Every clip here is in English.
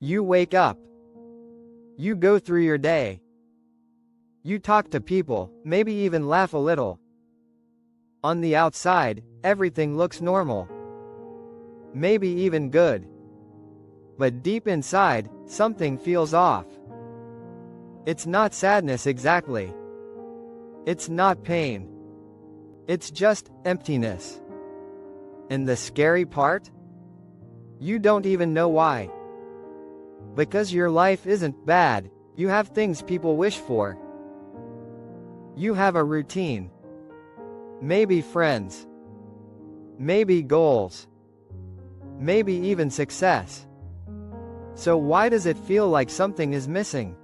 You wake up. You go through your day. You talk to people, maybe even laugh a little. On the outside, everything looks normal. Maybe even good. But deep inside, something feels off. It's not sadness exactly. It's not pain. It's just emptiness. And the scary part? You don't even know why. Because your life isn't bad, you have things people wish for. You have a routine. Maybe friends. Maybe goals. Maybe even success. So why does it feel like something is missing?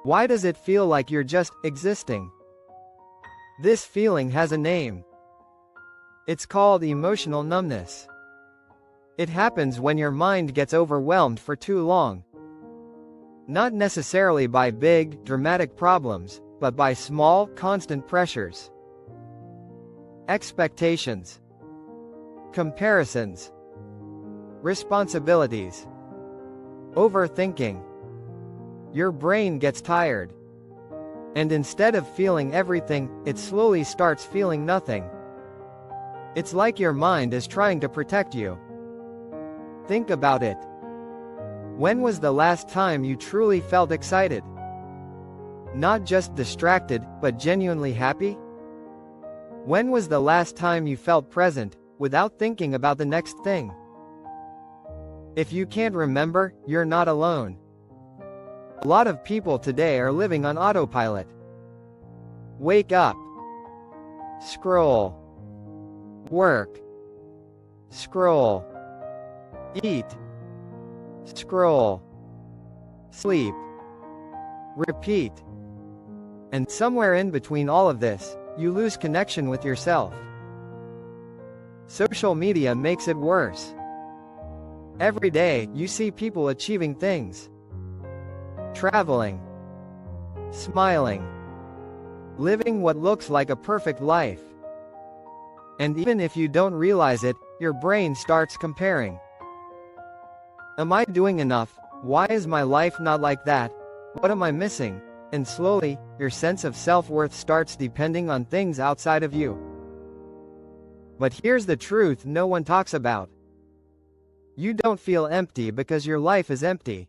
Why does it feel like you're just existing? This feeling has a name. It's called emotional numbness. It happens when your mind gets overwhelmed for too long. Not necessarily by big, dramatic problems, but by small, constant pressures. Expectations. Comparisons. Responsibilities. Overthinking. Your brain gets tired. And instead of feeling everything, it slowly starts feeling nothing. It's like your mind is trying to protect you. Think about it. When was the last time you truly felt excited? Not just distracted, but genuinely happy? When was the last time you felt present, without thinking about the next thing? If you can't remember, you're not alone. A lot of people today are living on autopilot. Wake up. Scroll. Work. Scroll. Eat. Scroll. Sleep. Repeat. And somewhere in between all of this, you lose connection with yourself. Social media makes it worse. Every day, you see people achieving things. Traveling. Smiling. Living what looks like a perfect life. And even if you don't realize it, your brain starts comparing. Am I doing enough? Why is my life not like that? What am I missing? And slowly, your sense of self-worth starts depending on things outside of you. But here's the truth no one talks about. You don't feel empty because your life is empty.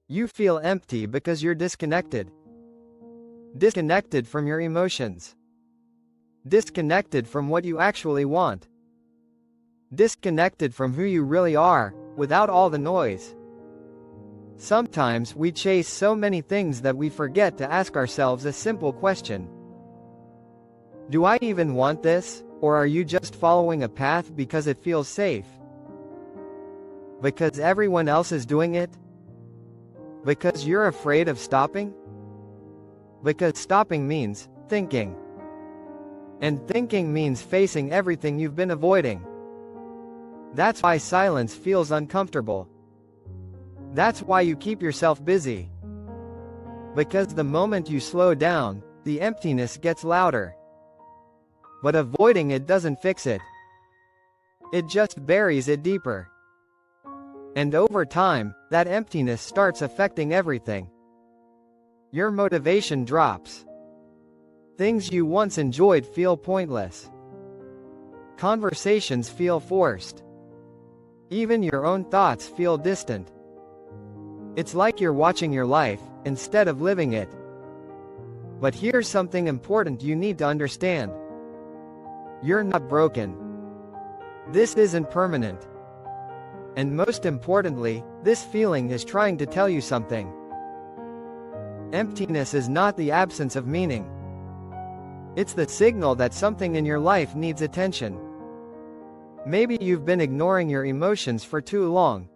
You feel empty because you're disconnected. Disconnected from your emotions. Disconnected from what you actually want. Disconnected from who you really are, without all the noise. Sometimes we chase so many things that we forget to ask ourselves a simple question. Do I even want this, or are you just following a path because it feels safe? Because everyone else is doing it? Because you're afraid of stopping? Because stopping means thinking. And thinking means facing everything you've been avoiding. That's why silence feels uncomfortable. That's why you keep yourself busy. Because the moment you slow down, the emptiness gets louder. But avoiding it doesn't fix it. It just buries it deeper. And over time, that emptiness starts affecting everything. Your motivation drops. Things you once enjoyed feel pointless. Conversations feel forced. Even your own thoughts feel distant. It's like you're watching your life, instead of living it. But here's something important you need to understand. You're not broken. This isn't permanent. And most importantly, this feeling is trying to tell you something. Emptiness is not the absence of meaning. It's the signal that something in your life needs attention. Maybe you've been ignoring your emotions for too long.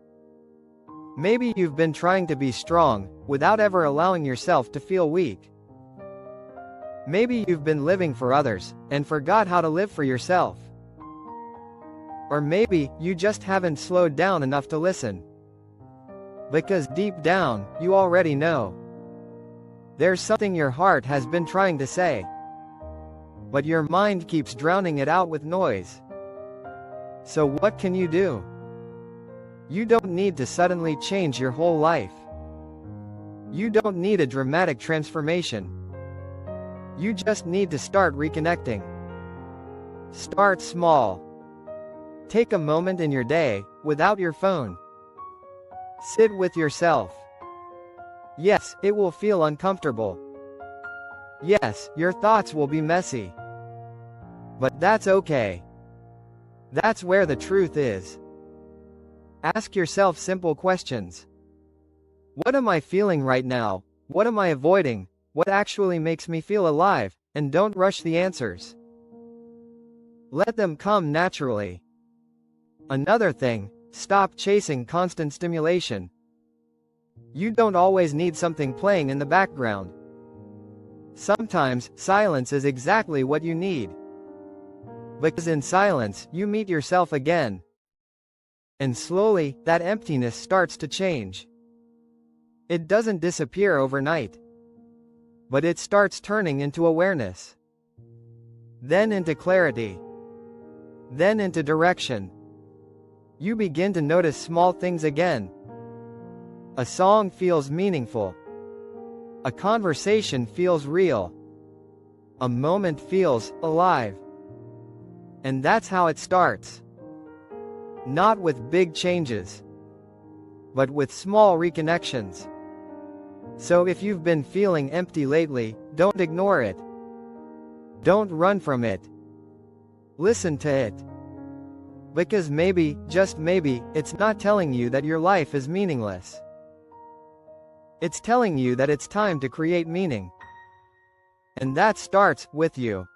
Maybe you've been trying to be strong, without ever allowing yourself to feel weak. Maybe you've been living for others, and forgot how to live for yourself. Or maybe, you just haven't slowed down enough to listen. Because deep down, you already know. There's something your heart has been trying to say. But your mind keeps drowning it out with noise. So what can you do? You don't need to suddenly change your whole life. You don't need a dramatic transformation. You just need to start reconnecting. Start small. Take a moment in your day, without your phone. Sit with yourself. Yes, it will feel uncomfortable. Yes, your thoughts will be messy. But that's okay. That's where the truth is. Ask yourself simple questions. What am I feeling right now? What am I avoiding? What actually makes me feel alive? And don't rush the answers. Let them come naturally. Another thing, stop chasing constant stimulation. You don't always need something playing in the background. Sometimes, silence is exactly what you need. Because in silence, you meet yourself again. And slowly, that emptiness starts to change. It doesn't disappear overnight. But it starts turning into awareness. Then into clarity. Then into direction. You begin to notice small things again. A song feels meaningful. A conversation feels real. A moment feels alive. And that's how it starts. Not with big changes, but with small reconnections. So if you've been feeling empty lately, don't ignore it. Don't run from it. Listen to it. Because maybe, just maybe, it's not telling you that your life is meaningless. It's telling you that it's time to create meaning. And that starts with you.